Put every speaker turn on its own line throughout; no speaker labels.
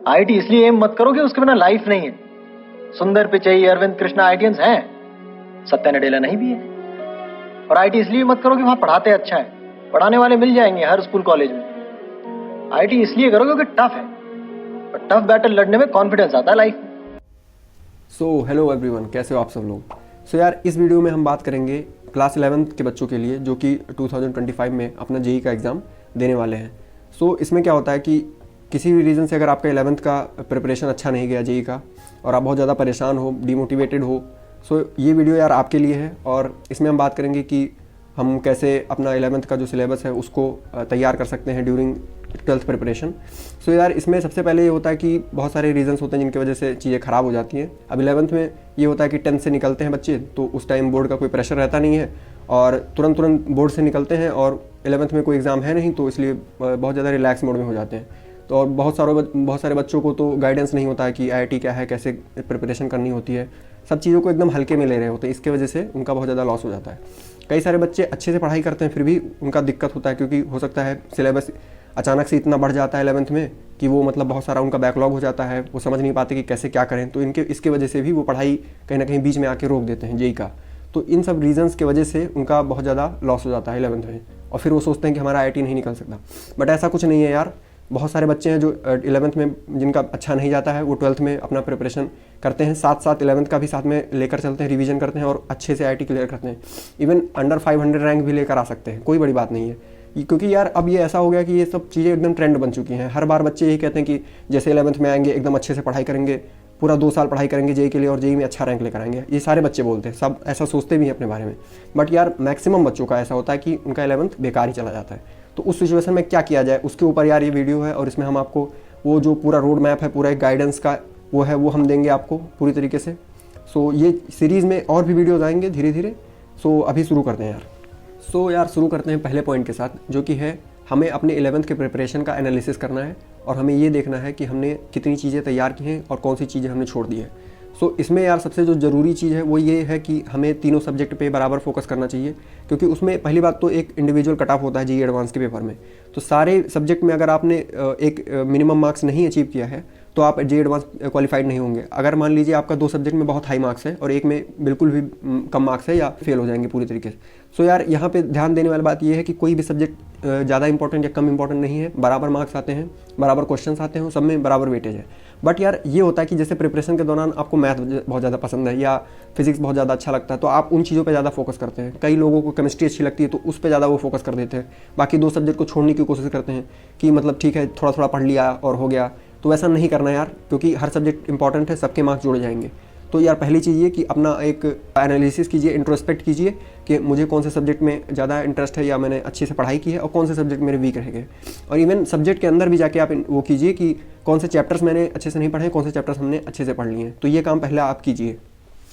IT इसलिए M मत करो कि उसके बिना लाइफ नहीं है। सुंदर पिचई, अरविंद कृष्णा आईटीएंस हैं, सत्या नडेला नहीं भी है। और आईटी इसलिए मत करो कि वहां पढ़ाते अच्छा है, पढ़ाने वाले मिल जाएंगे हर स्कूल कॉलेज में। आईटी इसलिए करो क्योंकि टफ है, और टफ बैटल लड़ने में कॉन्फिडेंस आता है लाइफ में।
सो हेलो एवरीवन, कैसे हो आप सब लोग। सो यार, इस वीडियो में हम बात करेंगे क्लास 11th के बच्चों के लिए जो कि 2025 में अपना जेई का एग्ज़ाम देने वाले हैं। सो इसमें क्या होता है कि किसी भी रीज़न से अगर आपका 11th का प्रिपरेशन अच्छा नहीं गया जेई का, और आप बहुत ज़्यादा परेशान हो, डीमोटिवेटेड हो, सो ये वीडियो यार आपके लिए है। और इसमें हम बात करेंगे कि हम कैसे अपना 11th का जो सिलेबस है उसको तैयार कर सकते हैं ड्यूरिंग 12th प्रिपरेशन। सो यार, इसमें सबसे पहले ये होता है कि बहुत सारे रीजंस होते हैं जिनकी वजह से चीज़ें ख़राब हो जाती हैं। अब 11th में ये होता है कि 10th से निकलते हैं बच्चे, तो उस टाइम बोर्ड का कोई प्रेशर रहता नहीं है और तुरंत बोर्ड से निकलते हैं, और 11th में कोई एग्ज़ाम है नहीं, तो इसलिए बहुत ज़्यादा रिलैक्स मोड में हो जाते हैं। तो और बहुत सारे बच्चों को तो गाइडेंस नहीं होता है कि आईआईटी क्या है, कैसे प्रिपरेशन करनी होती है, सब चीज़ों को एकदम हल्के में ले रहे होते हैं। इसके वजह से उनका बहुत ज़्यादा लॉस हो जाता है। कई सारे बच्चे अच्छे से पढ़ाई करते हैं फिर भी उनका दिक्कत होता है, क्योंकि हो सकता है सिलेबस अचानक से इतना बढ़ जाता है 11th में कि वो मतलब बहुत सारा उनका बैकलॉग हो जाता है, वो समझ नहीं पाते कि कैसे क्या करें। तो इसके वजह से भी वो पढ़ाई कहीं ना कहीं बीच में आके रोक देते हैं जेई का। तो इन सब रीजंस की वजह से उनका बहुत ज़्यादा लॉस हो जाता है 11th में, और फिर वो सोचते हैं कि हमारा आईआईटी नहीं निकल सकता। बट ऐसा कुछ नहीं है यार। बहुत सारे बच्चे हैं जो 11th में जिनका अच्छा नहीं जाता है, वो 12th में अपना प्रिपरेशन करते हैं, साथ साथ 11th का भी साथ में लेकर चलते हैं, रिवीजन करते हैं और अच्छे से आईआईटी क्लियर करते हैं। इवन अंडर 500 रैंक भी लेकर आ सकते हैं, कोई बड़ी बात नहीं है। क्योंकि यार अब ये ऐसा हो गया कि ये सब चीज़ें एकदम ट्रेंड बन चुकी हैं। हर बार बच्चे यही कहते हैं कि जैसे 11th में आएंगे एकदम अच्छे से पढ़ाई करेंगे, पूरा 2 साल पढ़ाई करेंगे जेई के लिए और जेई में अच्छा रैंक लेकर आएंगे। ये सारे बच्चे बोलते हैं, सब ऐसा सोचते भी हैं अपने बारे में। बट यार मैक्सिमम बच्चों का ऐसा होता है कि उनका 11th बेकार ही चला जाता है। तो उस सिचुएशन में क्या किया जाए, उसके ऊपर यार ये वीडियो है, और इसमें हम आपको वो जो पूरा रोड मैप है, पूरा एक गाइडेंस का वो है, वो हम देंगे आपको पूरी तरीके से। सो ये सीरीज़ में और भी वीडियोज़ आएंगे धीरे धीरे। सो अभी शुरू करते हैं यार। सो यार शुरू करते हैं पहले पॉइंट के साथ, जो कि है हमें अपने 11th के प्रिपरेशन का एनालिसिस करना है, और हमें ये देखना है कि हमने कितनी चीज़ें तैयार की हैं और कौन सी चीज़ें हमने छोड़ दी हैं। सो इसमें यार सबसे जो ज़रूरी चीज़ है वो ये है कि हमें तीनों सब्जेक्ट पे बराबर फोकस करना चाहिए, क्योंकि उसमें पहली बात तो एक इंडिविजुअल कट ऑफ होता है जेईई एडवांस के पेपर में। तो सारे सब्जेक्ट में अगर आपने एक मिनिमम मार्क्स नहीं अचीव किया है तो आप जेईई एडवांस क्वालिफाइड नहीं होंगे। अगर मान लीजिए आपका 2 सब्जेक्ट में बहुत हाई मार्क्स है और एक में बिल्कुल भी कम मार्क्स है, या फेल हो जाएंगे पूरी तरीके से। सो यार यहाँ पे ध्यान देने वाली बात ये है कि कोई भी सब्जेक्ट ज़्यादा इंपॉर्टेंट या कम इंपॉर्टेंट नहीं है, बराबर मार्क्स आते हैं, बराबर क्वेश्चन आते हैं, सब में बराबर वेटेज है। बट यार ये होता है कि जैसे प्रिपरेशन के दौरान आपको मैथ बहुत ज़्यादा पसंद है या फिजिक्स बहुत ज़्यादा अच्छा लगता है, तो आप उन चीज़ों पे ज़्यादा फोकस करते हैं। कई लोगों को केमिस्ट्री अच्छी लगती है तो उस पर ज़्यादा वो फोकस कर देते हैं, बाकी 2 सब्जेक्ट को छोड़ने की कोशिश करते हैं कि मतलब ठीक है थोड़ा थोड़ा पढ़ लिया और हो गया। तो ऐसा नहीं करना यार, क्योंकि हर सब्जेक्ट इंपॉर्टेंट है, सबके मार्क्स जुड़े जाएंगे। तो यार पहली चीज़ ये कि अपना एक एनालिसिस कीजिए, इंट्रोस्पेक्ट कीजिए कि मुझे कौन से सब्जेक्ट में ज़्यादा इंटरेस्ट है या मैंने अच्छे से पढ़ाई की है, और कौन से सब्जेक्ट मेरे वीक रह गए। और इवन सब्जेक्ट के अंदर भी जाके आप वो कीजिए कि कौन से चैप्टर्स मैंने अच्छे से नहीं पढ़े, कौन से चैप्टर्स हमने अच्छे से पढ़ लिए हैं। तो ये काम पहले आप कीजिए।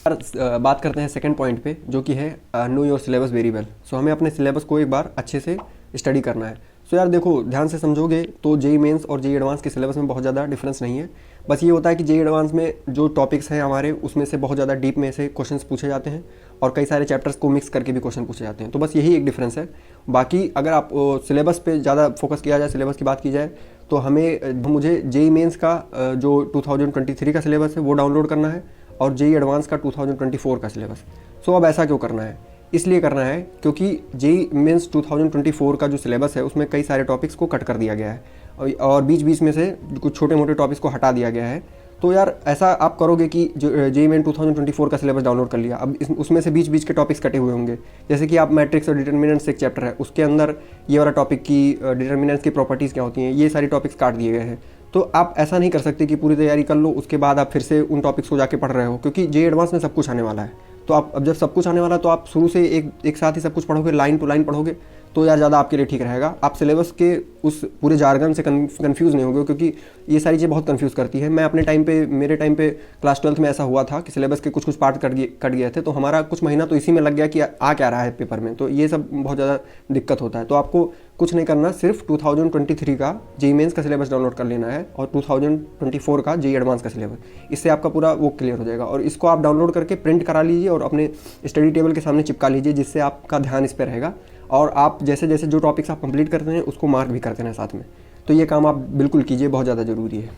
बात करते हैं सेकंड पॉइंट पे, जो कि है know your syllabus very well. So हमें अपने सिलेबस को एक बार अच्छे से स्टडी करना है। सो यार देखो, ध्यान से समझोगे तो जेईई मेंस और जेईई एडवांस के सिलेबस में बहुत ज़्यादा डिफरेंस नहीं है। बस ये होता है कि जेईई एडवांस में जो टॉपिक्स हैं हमारे, उसमें से बहुत ज़्यादा डीप में से क्वेश्चंस पूछे जाते हैं, और कई सारे चैप्टर्स को मिक्स करके भी क्वेश्चन पूछे जाते हैं। तो बस यही एक डिफरेंस है। बाकी अगर आप सिलेबस पे ज़्यादा फोकस किया जाए, सिलेबस की बात की जाए, तो मुझे जेईई मेंस का जो 2023 का सिलेबस है वो डाउनलोड करना है, और जेईई एडवांस का 2024 का सिलेबस। सो अब ऐसा क्यों करना है? इसलिए करना है क्योंकि जेईई मेंस 2024 का जो सिलेबस है उसमें कई सारे टॉपिक्स को कट कर दिया गया है, और बीच बीच में से कुछ छोटे मोटे टॉपिक्स को हटा दिया गया है। तो यार ऐसा आप करोगे कि जो जेईई मेंस 2024 का सिलेबस डाउनलोड कर लिया, अब उसमें से बीच बीच के टॉपिक्स कटे हुए होंगे। जैसे कि आप मैट्रिक्स और डिटर्मिनेंट्स एक चैप्टर है, उसके अंदर ये वाला टॉपिक की डिटर्मिनेंट्स की प्रॉपर्टीज़ क्या होती हैं, ये सारी टॉपिक्स काट दिए गए हैं। तो आप ऐसा नहीं कर सकते कि पूरी तैयारी कर लो उसके बाद आप फिर से उन टॉपिक्स को जाके पढ़ रहे हो, क्योंकि जेईई एडवांस में सब कुछ आने वाला है। तो आप अब जब सब कुछ आने वाला है तो आप शुरू से एक साथ ही सब कुछ पढ़ोगे, लाइन टू लाइन पढ़ोगे, तो यार ज़्यादा आपके लिए ठीक रहेगा। आप सिलेबस के उस पूरे जार्गन से कंफ्यूज नहीं होगे, क्योंकि ये सारी चीज़ें बहुत कंफ्यूज करती है। मैं अपने टाइम पे, मेरे टाइम पे क्लास 12th में ऐसा हुआ था कि सिलेबस के कुछ पार्ट कट गए थे, तो हमारा कुछ महीना तो इसी में लग गया कि आ क्या रहा है पेपर में। तो ये सब बहुत ज़्यादा दिक्कत होता है। तो आपको कुछ नहीं करना, सिर्फ 2023 का जेईई मेंस का सिलेबस डाउनलोड कर लेना है और 2024 का जेईई एडवांस का सिलेबस, इससे आपका पूरा वो क्लियर हो जाएगा। और इसको आप डाउनलोड करके प्रिंट करा लीजिए और अपने स्टडी टेबल के सामने चिपका लीजिए, जिससे आपका ध्यान इस पर रहेगा, और आप जैसे जैसे जो टॉपिक्स आप कंप्लीट करते हैं उसको मार्क भी करते हैं साथ में। तो ये काम आप बिल्कुल कीजिए, बहुत ज़्यादा ज़रूरी है।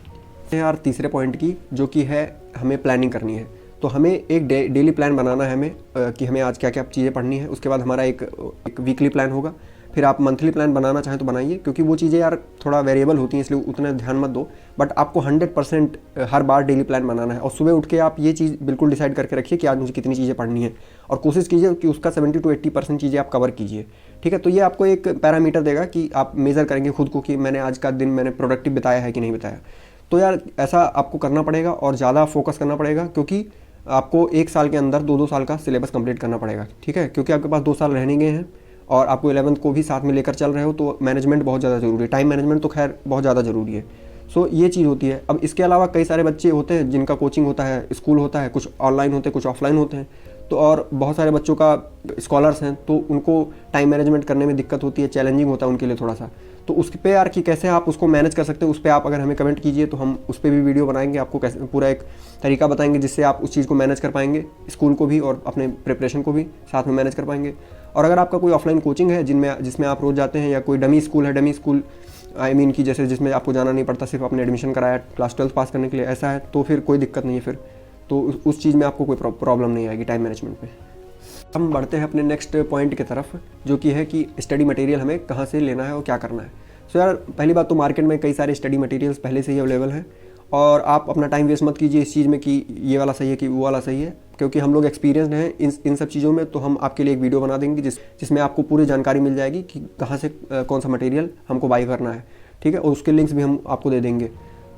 यार तीसरे पॉइंट की, जो कि है हमें प्लानिंग करनी है। तो हमें एक डेली प्लान बनाना है हमें कि हमें आज क्या क्या चीज़ें पढ़नी है। उसके बाद हमारा एक वीकली प्लान होगा। फिर आप मंथली प्लान बनाना चाहें तो बनाइए, क्योंकि वो चीज़ें यार थोड़ा वेरिएबल होती हैं, इसलिए उतना ध्यान मत दो। बट आपको 100% हर बार डेली प्लान बनाना है। और सुबह उठ के आप ये चीज़ बिल्कुल डिसाइड करके रखिए कि आज मुझे कितनी चीज़ें पढ़नी है, और कोशिश कीजिए कि उसका 70 to 80% चीज़ें आप कवर कीजिए। ठीक है, तो ये आपको एक पैरामीटर देगा कि आप मेज़र करेंगे खुद को कि मैंने आज का दिन मैंने प्रोडक्टिव बिताया है कि नहीं बिताया। तो यार ऐसा आपको करना पड़ेगा और ज़्यादा फोकस करना पड़ेगा, क्योंकि आपको 1 साल के अंदर 2-2 साल का सिलेबस कंप्लीट करना पड़ेगा। ठीक है, क्योंकि आपके पास 2 साल रहने गए हैं और आपको 11th को भी साथ में लेकर चल रहे हो, तो मैनेजमेंट बहुत ज़्यादा ज़रूरी है। टाइम मैनेजमेंट तो खैर बहुत ज़्यादा ज़रूरी है। सो ये चीज़ होती है। अब इसके अलावा कई सारे बच्चे होते हैं जिनका कोचिंग होता है, स्कूल होता है, कुछ ऑनलाइन होते हैं, कुछ ऑफलाइन होते हैं। तो और बहुत सारे बच्चों का स्कॉलर्स हैं, तो उनको टाइम मैनेजमेंट करने में दिक्कत होती है, चैलेंजिंग होता है उनके लिए थोड़ा सा। तो उस पे यार कि कैसे आप उसको मैनेज कर सकते हो, उस पर आप अगर हमें कमेंट कीजिए तो हम उस पर भी वीडियो बनाएंगे, आपको कैसे पूरा एक तरीका बताएंगे जिससे आप उस चीज़ को मैनेज कर पाएंगे, स्कूल को भी और अपने प्रिपरेशन को भी साथ में मैनेज कर पाएंगे। और अगर आपका कोई ऑफलाइन कोचिंग है जिसमें आप रोज़ जाते हैं, या कोई डमी स्कूल है, डमी स्कूल आई मीन कि जैसे जिसमें आपको जाना नहीं पड़ता, सिर्फ आपने एडमिशन कराया क्लास 12 पास करने के लिए, ऐसा है तो फिर कोई दिक्कत नहीं है। फिर तो उस चीज़ में आपको कोई प्रॉब्लम नहीं आएगी टाइम मैनेजमेंट में। हम बढ़ते हैं अपने नेक्स्ट पॉइंट की तरफ, जो कि है कि स्टडी मटेरियल हमें कहाँ से लेना है और क्या करना है। सो यार पहली बात तो मार्केट में कई सारे स्टडी मटेरियल्स पहले से ही अवेलेबल हैं, और आप अपना टाइम वेस्ट मत कीजिए इस चीज़ में कि ये वाला सही है कि वो वाला सही है, क्योंकि हम लोग एक्सपीरियंसड हैं इन सब चीज़ों में। तो हम आपके लिए एक वीडियो बना देंगे जिसमें आपको पूरी जानकारी मिल जाएगी कि कहाँ से कौन सा मटेरियल हमको बाई करना है। ठीक है, और उसके लिंक्स भी हम आपको दे देंगे,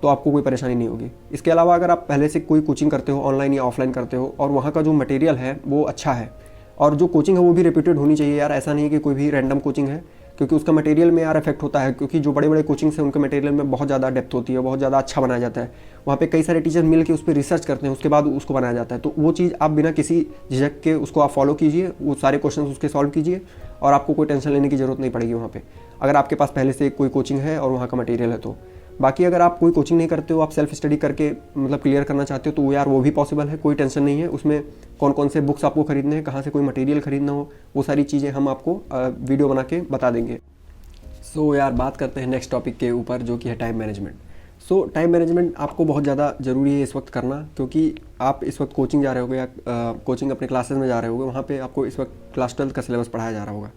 तो आपको कोई परेशानी नहीं होगी। इसके अलावा अगर आप पहले से कोई कोचिंग करते हो, ऑनलाइन या ऑफलाइन करते हो, और वहाँ का जो मटेरियल है वो अच्छा है, और जो कोचिंग है वो भी रेप्यूटेड होनी चाहिए यार। ऐसा नहीं है कि कोई भी रैंडम कोचिंग है, क्योंकि उसका मटेरियल में यार इफेक्ट होता है। क्योंकि जो बड़े बड़े कोचिंग्स हैं उनके मटेरियल में बहुत ज़्यादा डेप्थ होती है, बहुत ज़्यादा अच्छा बनाया जाता है। वहाँ पे कई सारे टीचर मिल के उस पर रिसर्च करते हैं, उसके बाद उसको बनाया जाता है। तो वो चीज़ आप बिना किसी झिझक के उसको आप फॉलो कीजिए, वो सारे क्वेश्चन उसके सॉल्व कीजिए, और आपको कोई टेंशन लेने की ज़रूरत नहीं पड़ेगी वहाँ पर, अगर आपके पास पहले से कोई कोचिंग है और वहाँ का मटेरियल है तो। बाकी अगर आप कोई कोचिंग नहीं करते हो, आप सेल्फ स्टडी करके मतलब क्लियर करना चाहते हो, तो यार वो भी पॉसिबल है, कोई टेंशन नहीं है। उसमें कौन कौन से बुक्स आपको खरीदने हैं, कहाँ से कोई मटेरियल खरीदना हो, वो सारी चीज़ें हम आपको वीडियो बना के बता देंगे। सो यार बात करते हैं नेक्स्ट टॉपिक के ऊपर, जो कि है टाइम मैनेजमेंट। सो टाइम मैनेजमेंट आपको बहुत ज़्यादा ज़रूरी है इस वक्त करना, क्योंकि आप इस वक्त कोचिंग जा रहे होगे या कोचिंग अपने क्लासेस में जा रहे होगे, वहाँ पे आपको इस वक्त क्लास 12 का सिलेबस पढ़ाया जा रहा होगा।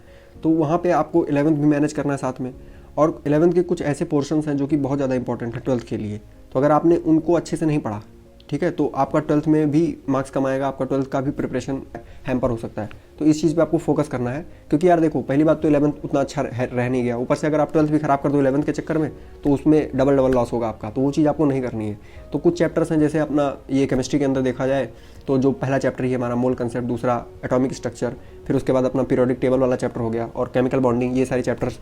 तो वहाँ पे आपको 11th भी मैनेज करना है साथ में, और 11th के कुछ ऐसे पोर्शंस हैं जो कि बहुत ज़्यादा इंपॉर्टेंट है 12th के लिए। तो अगर आपने उनको अच्छे से नहीं पढ़ा, ठीक है, तो आपका 12th में भी मार्क्स कम आएगा, आपका 12th का भी प्रिपरेशन हैम्पर हो सकता है। तो इस चीज़ पे आपको फोकस करना है, क्योंकि यार देखो पहली बात तो 11th उतना अच्छा रह नहीं गया, ऊपर से अगर आप 12th भी खराब कर दो 11th के चक्कर में, तो उसमें डबल लॉस होगा आपका। तो वो चीज़ आपको नहीं करनी है। तो कुछ चैप्टर्स हैं, जैसे अपना ये केमिस्ट्री के अंदर देखा जाए तो जो पहला चैप्टर ही है हमारा मोल कंसेप्ट, दूसरा एटॉमिक स्ट्रक्चर, फिर उसके बाद अपना पीरियोडिक टेबल वाला चैप्टर हो गया, और केमिकल बॉन्डिंग, ये सारे चैप्टर्स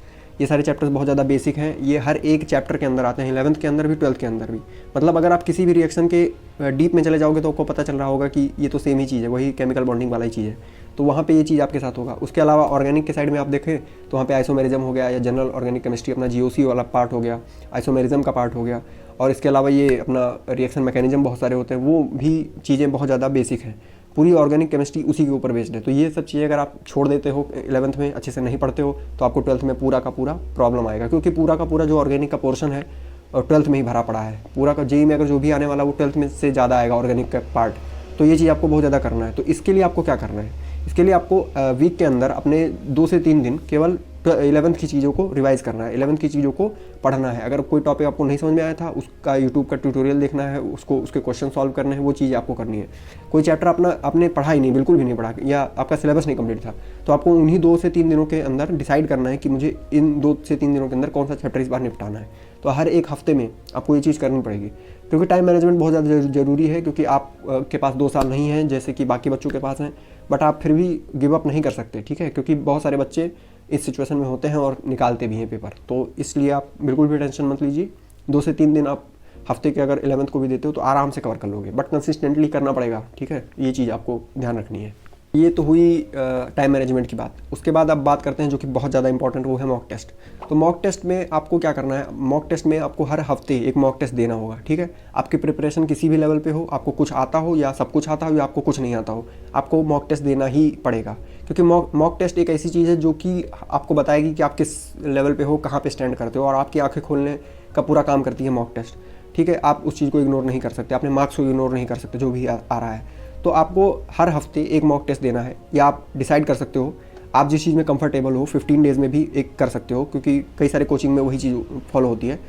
बहुत ज़्यादा बेसिक हैं। ये हर एक चैप्टर के अंदर आते हैं, 11th के अंदर भी 12th के अंदर भी। मतलब अगर आप किसी भी रिएक्शन के डीप में चले जाओगे तो आपको पता चल रहा होगा कि ये तो सेम ही चीज़ है, वही केमिकल बॉन्डिंग वाला ही चीज़ है। तो वहाँ पे ये चीज़ आपके साथ होगा। उसके अलावा ऑर्गेनिक के साइड में आप देखें तो वहाँ पे आइसोमेरिज्म हो गया, या जनरल ऑर्गेनिक केमिस्ट्री अपना GOC वाला पार्ट हो गया, आइसोमेरिज्म का पार्ट हो गया, और इसके अलावा ये अपना रिएक्शन मैकेनिज्म बहुत सारे होते हैं, वो भी चीज़ें बहुत ज़्यादा बेसिक हैं। पूरी ऑर्गेनिक केमिस्ट्री उसी के ऊपर बेस्ड है। तो ये सब चीज़ें अगर आप छोड़ देते हो 11th में, अच्छे से नहीं पढ़ते हो, तो आपको 12th में पूरा का पूरा प्रॉब्लम आएगा, क्योंकि पूरा का पूरा जो ऑर्गेनिक का पोर्शन है और 12th में ही भरा पड़ा है। पूरा का JEE में अगर जो भी आने वाला वो 12th में से ज़्यादा आएगा ऑर्गेनिक का पार्ट। तो ये चीज़ आपको बहुत ज़्यादा करना है। तो इसके लिए आपको क्या करना है, इसके लिए आपको वीक के अंदर अपने 2 से 3 दिन केवल 11th की चीज़ों को रिवाइज करना है, 11th की चीज़ों को पढ़ना है। अगर कोई टॉपिक आपको नहीं समझ में आया था, उसका यूट्यूब का ट्यूटोरियल देखना है, उसके क्वेश्चन सॉल्व करने हैं, वो चीज़ आपको करनी है। कोई चैप्टर आपने पढ़ा ही नहीं, बिल्कुल भी नहीं पढ़ा, या आपका सिलेबस नहीं कंप्लीट था, तो आपको उन्हीं 2 से 3 दिनों के अंदर डिसाइड करना है कि मुझे इन 2 से 3 दिनों के अंदर कौन सा चैप्टर इस बार निपटाना है। तो हर एक हफ्ते में आपको ये चीज़ करनी पड़ेगी, क्योंकि टाइम मैनेजमेंट बहुत ज़्यादा ज़रूरी है। क्योंकि आप के पास 2 साल नहीं हैं जैसे कि बाकी बच्चों के पास हैं, बट आप फिर भी गिव अप नहीं कर सकते, ठीक है, क्योंकि बहुत सारे बच्चे इस सिचुएशन में होते हैं और निकालते भी हैं पेपर। तो इसलिए आप बिल्कुल भी टेंशन मत लीजिए। 2 से 3 दिन आप हफ्ते के अगर 11th को भी देते हो तो आराम से कवर कर लोगे, बट कंसिस्टेंटली करना पड़ेगा, ठीक है, ये चीज़ आपको ध्यान रखनी है। ये तो हुई टाइम मैनेजमेंट की बात। उसके बाद अब बात करते हैं जो कि बहुत ज़्यादा इंपॉर्टेंट, वो है मॉक टेस्ट। तो मॉक टेस्ट में आपको क्या करना है, मॉक टेस्ट में आपको हर हफ्ते एक मॉक टेस्ट देना होगा, ठीक है। आपकी प्रिपरेशन किसी भी लेवल पे हो, आपको कुछ आता हो या सब कुछ आता हो या आपको कुछ नहीं आता हो, आपको मॉक टेस्ट देना ही पड़ेगा। क्योंकि मॉक टेस्ट एक ऐसी चीज़ है जो कि आपको बताएगी कि आप किस लेवल पे हो, कहाँ पे स्टैंड करते हो, और आपकी आंखें खोलने का पूरा काम करती है मॉक टेस्ट। ठीक है, आप उस चीज़ को इग्नोर नहीं कर सकते, अपने मार्क्स को इग्नोर नहीं कर सकते जो भी आ रहा है। तो आपको हर हफ्ते एक मॉक टेस्ट देना है, या आप डिसाइड कर सकते हो आप जिस चीज़ में कंफर्टेबल हो 15 डेज़ में भी एक कर सकते हो, क्योंकि कई सारे कोचिंग में वही चीज़ फॉलो होती है।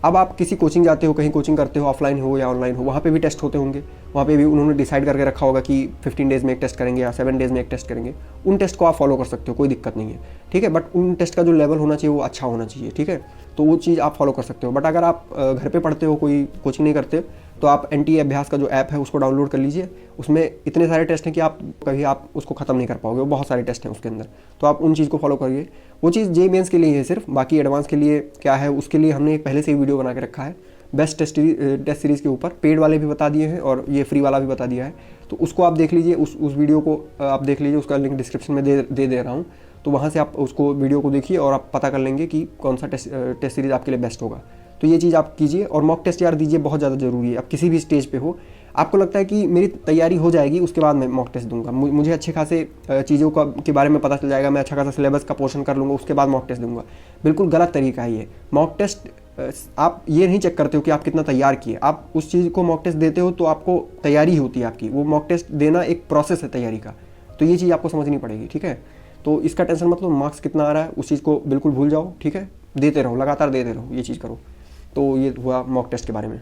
अब आप किसी कोचिंग जाते हो, कहीं कोचिंग करते हो, ऑफलाइन हो या ऑनलाइन हो, वहाँ पे भी टेस्ट होते होंगे, वहाँ पे भी उन्होंने डिसाइड करके रखा होगा कि 15 डेज़ में एक टेस्ट करेंगे या 7 डेज़ में एक टेस्ट करेंगे। उन टेस्ट को आप फॉलो कर सकते हो, कोई दिक्कत नहीं है, ठीक है। बट उन टेस्ट का जो लेवल होना चाहिए वो अच्छा होना चाहिए, ठीक है। तो वो चीज़ आप फॉलो कर सकते हो। बट अगर आप घर पे पढ़ते हो, कोई कोचिंग नहीं करते, तो आप NTA अभ्यास का जो ऐप है उसको डाउनलोड कर लीजिए। उसमें इतने सारे टेस्ट हैं कि आप कभी आप उसको ख़त्म नहीं कर पाओगे, वो बहुत सारे टेस्ट हैं उसके अंदर। तो आप उन चीज़ को फॉलो करिए। वो चीज़ JEE मेंस के लिए है सिर्फ, बाकी एडवांस के लिए क्या है उसके लिए हमने पहले से ही वीडियो बना के रखा है बेस्ट टेस्ट सीरीज़ के ऊपर। पेड वाले भी बता दिए हैं और ये फ्री वाला भी बता दिया है, तो उसको आप देख लीजिए। उस वीडियो को आप देख लीजिए, उसका लिंक डिस्क्रिप्शन में दे रहा हूँ। तो वहाँ से आप उसको वीडियो को देखिए और आप पता कर लेंगे कि कौन सा टेस्ट सीरीज़ आपके लिए बेस्ट होगा। तो ये चीज़ आप कीजिए। और मॉक टेस्ट यार दीजिए, बहुत ज़्यादा ज़रूरी है। आप किसी भी स्टेज पे हो, आपको लगता है कि मेरी तैयारी हो जाएगी उसके बाद मैं मॉक टेस्ट दूंगा, मुझे अच्छे खासे चीज़ों के बारे में पता चल जाएगा, मैं अच्छा खासा सिलेबस का पोर्शन कर लूँगा, उसके बाद मॉक टेस्ट दूंगा। बिल्कुल गलत तरीका है ये। मॉक टेस्ट आप ये नहीं चेक करते हो कि आप कितना तैयार किए, आप उस चीज़ को मॉक टेस्ट देते हो तो आपको तैयारी होती है आपकी। वो मॉक टेस्ट देना एक प्रोसेस है तैयारी का, तो ये चीज़ आपको समझनी पड़ेगी, ठीक है। तो इसका टेंशन मत लो, मार्क्स कितना आ रहा है उस चीज़ को बिल्कुल भूल जाओ, ठीक है। देते रहो, लगातार देते रहो, ये चीज़ करो। तो ये हुआ मॉक टेस्ट के बारे में।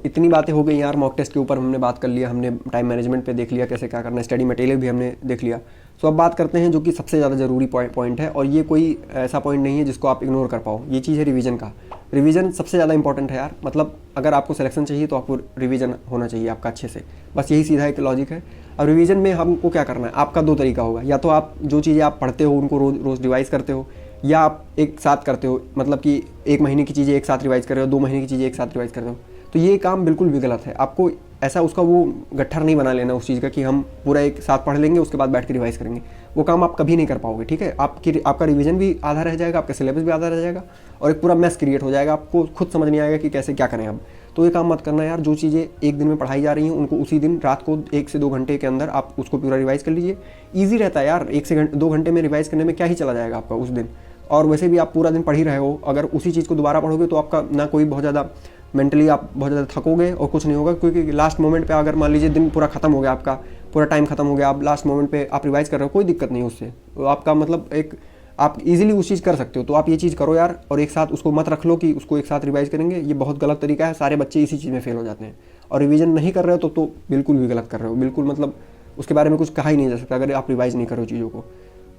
इतनी बातें हो गई यार मॉक टेस्ट के ऊपर, हमने बात कर लिया, हमने टाइम मैनेजमेंट पे देख लिया कैसे क्या करना है, स्टडी मटेरियल भी हमने देख लिया। अब बात करते हैं जो कि सबसे ज़्यादा ज़रूरी पॉइंट है, और ये कोई ऐसा पॉइंट नहीं है जिसको आप इग्नोर कर पाओ। ये चीज़ है रिवीजन का। रिवीजन सबसे ज़्यादा इंपॉर्टेंट है यार। मतलब अगर आपको सिलेक्शन चाहिए तो आपको रिवीजन होना चाहिए आपका अच्छे से, बस यही सीधा एक लॉजिक है। अब रिवीजन में हमको क्या करना है, आपका 2 तरीका होगा। या तो आप जो चीज़ें आप पढ़ते हो उनको रोज़ रिवाइज़ करते हो, या आप एक साथ करते हो, मतलब कि 1 महीने की चीज़ें एक साथ रिवाइज़ कर रहे हो, 2 महीने की चीज़ें एक साथ रिवाइज़ कर रहे हो। तो ये काम बिल्कुल भी गलत है। आपको ऐसा उसका वो गट्ठर नहीं बना लेना उस चीज़ का कि हम पूरा एक साथ पढ़ लेंगे उसके बाद बैठ के रिवाइज़ करेंगे। वो काम आप कभी नहीं कर पाओगे, ठीक है। आपका रिवीजन भी आधा रह जाएगा, आपका सिलेबस भी आधा रह जाएगा, और एक पूरा मैस क्रिएट हो जाएगा। आपको खुद समझ नहीं आएगा कि कैसे क्या करें अब। तो ये काम मत करना यार। जो चीज़ें एक दिन में पढ़ाई जा रही हैं उनको उसी दिन रात को 1 से 2 घंटे के अंदर आप उसको पूरा रिवाइज़ कर लीजिए। ईजी रहता है यार, 1 से 2 घंटे में रिवाइज़ करने में क्या ही चला जाएगा आपका उस दिन। और वैसे भी आप पूरा दिन पढ़ ही रहे हो, अगर उसी चीज़ को दोबारा पढ़ोगे तो आपका ना कोई बहुत ज़्यादा मेंटली आप बहुत ज़्यादा थकोगे और कुछ नहीं होगा। क्योंकि लास्ट मोमेंट पे अगर मान लीजिए दिन पूरा खत्म हो गया, आपका पूरा टाइम खत्म हो गया, आप लास्ट मोमेंट पे आप रिवाइज़ कर रहे हो, कोई दिक्कत नहीं उससे। तो आपका मतलब एक आप इजीली उस चीज़ कर सकते हो। तो आप ये चीज़ करो यार, और एक साथ उसको मत रख लो कि उसको एक साथ रिवाइज़ करेंगे। ये बहुत गलत तरीका है, सारे बच्चे इसी चीज़ में फेल हो जाते हैं। और रिवीजन नहीं कर रहे हो तो बिल्कुल भी गलत कर रहे हो, बिल्कुल मतलब उसके बारे में कुछ कहा ही नहीं जा सकता अगर आप रिवाइज़ नहीं कर रहे हो चीज़ों को।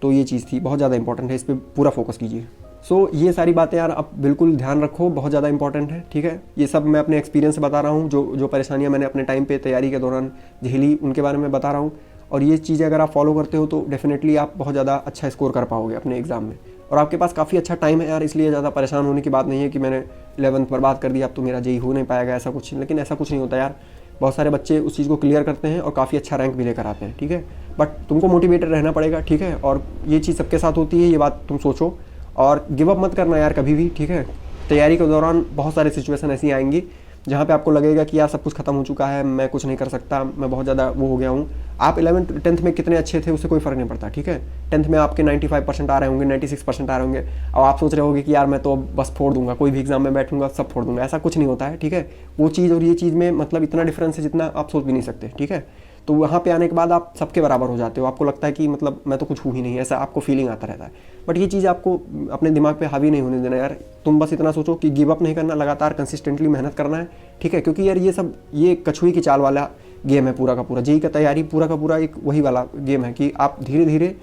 तो ये चीज़ थी, बहुत ज़्यादा इंपॉर्टेंट है, इस पर पूरा फोकस कीजिए। ये सारी बातें यार आप बिल्कुल ध्यान रखो, बहुत ज़्यादा इंपॉर्टेंट है, ठीक है। ये सब मैं अपने एक्सपीरियंस से बता रहा हूँ, जो परेशानियाँ मैंने अपने टाइम पे तैयारी के दौरान झेली उनके बारे में बता रहा हूँ। और ये चीज़ें अगर आप फॉलो करते हो तो डेफिनेटली आप बहुत ज़्यादा अच्छा स्कोर कर पाओगे अपने एग्ज़ाम में। और आपके पास काफ़ी अच्छा टाइम है यार, इसलिए ज़्यादा परेशान होने की बात नहीं है कि मैंने 11th बर्बाद कर दिया अब तो मेरा JEE हो नहीं पाएगा, ऐसा कुछ। लेकिन ऐसा कुछ नहीं होता यार, बहुत सारे बच्चे उस चीज़ को क्लियर करते हैं और काफ़ी अच्छा रैंक भी लेकर आते हैं, ठीक है। बट तुमको मोटिवेटेड रहना पड़ेगा, ठीक है। और ये चीज़ सबके साथ होती है, ये बात तुम सोचो। और गिव अप मत करना यार कभी भी, ठीक है। तैयारी के दौरान बहुत सारी सिचुएशन ऐसी आएंगी जहाँ पे आपको लगेगा कि यार सब कुछ खत्म हो चुका है, मैं कुछ नहीं कर सकता, मैं बहुत ज़्यादा वो हो गया हूँ। आप 11th 10th में कितने अच्छे थे उससे कोई फ़र्क नहीं पड़ता, ठीक है। 10th में आपके 95% आ रहे होंगे, 96% आ रहे होंगे, और आप सोच रहे होगे कि यार मैं तो बस फोड़ दूंगा, कोई भी एग्जाम में बैठूंगा सब फोड़ दूंगा। ऐसा कुछ नहीं होता है, ठीक है। वो चीज़ और ये चीज़ में मतलब इतना डिफरेंस है जितना आप सोच भी नहीं सकते, ठीक है। तो वहाँ पे आने के बाद आप सबके बराबर हो जाते हो, आपको लगता है कि मतलब मैं तो कुछ हूँ ही नहीं, ऐसा आपको फीलिंग आता रहता है। बट ये चीज़ आपको अपने दिमाग पे हावी नहीं होने देना यार। तुम बस इतना सोचो कि गिव अप नहीं करना, लगातार कंसिस्टेंटली मेहनत करना है, ठीक है। क्योंकि यार ये कछुए की चाल वाला गेम है पूरा का पूरा। JEE का तैयारी पूरा का पूरा एक वही वाला गेम है कि आप धीरे धीरे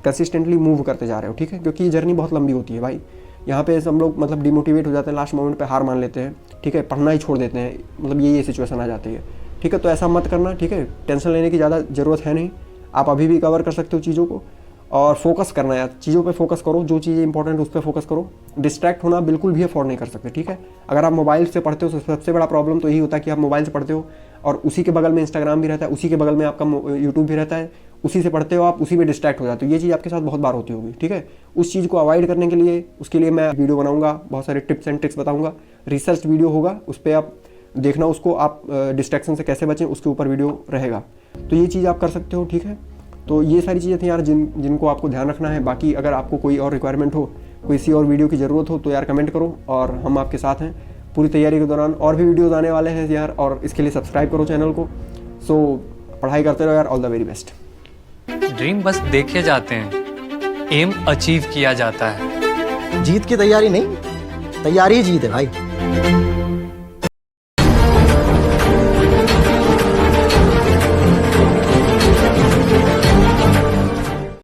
कंसिस्टेंटली मूव करते जा रहे हो, ठीक है। क्योंकि ये जर्नी बहुत लंबी होती है भाई। यहाँ पे हम लोग मतलब डिमोटिवेट हो जाते हैं, लास्ट मोमेंट पे हार मान लेते हैं, ठीक है, पढ़ना ही छोड़ देते हैं, मतलब ये सिचुएशन आ जाती है, ठीक है। तो ऐसा मत करना, ठीक है। टेंशन लेने की ज़्यादा ज़रूरत है नहीं, आप अभी भी कवर कर सकते हो चीज़ों को। और फोकस करना यार, चीज़ों पे फोकस करो, जो चीज़ें इंपॉर्टेंट है उस पर फोकस करो। डिस्ट्रैक्ट होना बिल्कुल भी अफोर्ड नहीं कर सकते, ठीक है। अगर आप मोबाइल से पढ़ते हो तो सबसे बड़ा प्रॉब्लम तो यही होता है कि आप मोबाइल से पढ़ते हो और उसी के बगल में इंस्टाग्राम भी रहता है, उसी के बगल में आपका यूट्यूब भी रहता है, उसी से पढ़ते हो आप, उसी में डिस्ट्रैक्ट हो जाते हो। ये चीज़ आपके साथ बहुत बार होती होगी, ठीक है। उस चीज़ को अवॉइड करने के लिए उसके लिए मैं वीडियो बनाऊंगा, बहुत सारे टिप्स एंड ट्रिक्स बताऊंगा, रिसर्च वीडियो होगा, उस पर आप देखना उसको, आप डिस्ट्रैक्शन से कैसे बचें उसके ऊपर वीडियो रहेगा। तो ये चीज़ आप कर सकते हो, ठीक है। तो ये सारी चीज़ें थी यार जिनको आपको ध्यान रखना है। बाकी अगर आपको कोई और रिक्वायरमेंट हो, कोई सी और वीडियो की ज़रूरत हो तो यार कमेंट करो और हम आपके साथ हैं। पूरी तैयारी के दौरान और भी वीडियोज़ आने वाले हैं यार, और इसके लिए सब्सक्राइब करो चैनल को। सो पढ़ाई करते रहो यार, all the very best.
Dream बस देखे जाते हैं, एम अचीव किया जाता है।
जीत की तैयारी नहीं, तैयारी ही जीत है भाई।